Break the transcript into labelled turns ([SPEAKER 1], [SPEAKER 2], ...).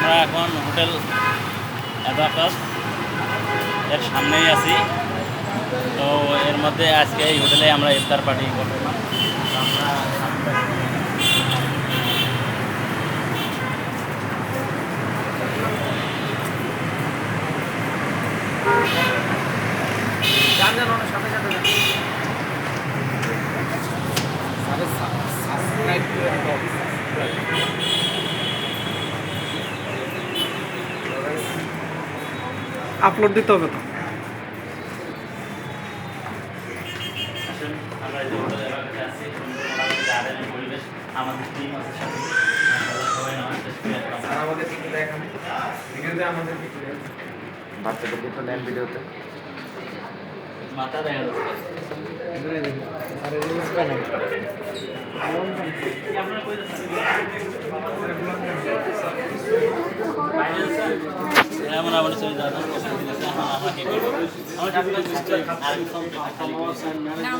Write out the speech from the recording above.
[SPEAKER 1] আমরা এখন hotel abacus এর সামনেই আছি। তো এর মধ্যে আজকে এই হোটেলে আমরা ইফতার পার্টি করবো। আমরা
[SPEAKER 2] আপলোড দিতে হবে তো।
[SPEAKER 1] আমরা এই হোটেলে অ্যাবাকাসে আছি। গার্ডেনের পরিবেশ, আমাদের টিম আছে সাথে, সবাই নামাজ শেষ করে আসলাম।
[SPEAKER 3] বাচ্চাদের কিন্তু নেন ভিডিওতে
[SPEAKER 1] মাথা দেখা যাচ্ছে। আপনারা কই যাচ্ছেন? এমন আমার চলে যাওয়া। এখন আমরা কি করবো? আমরা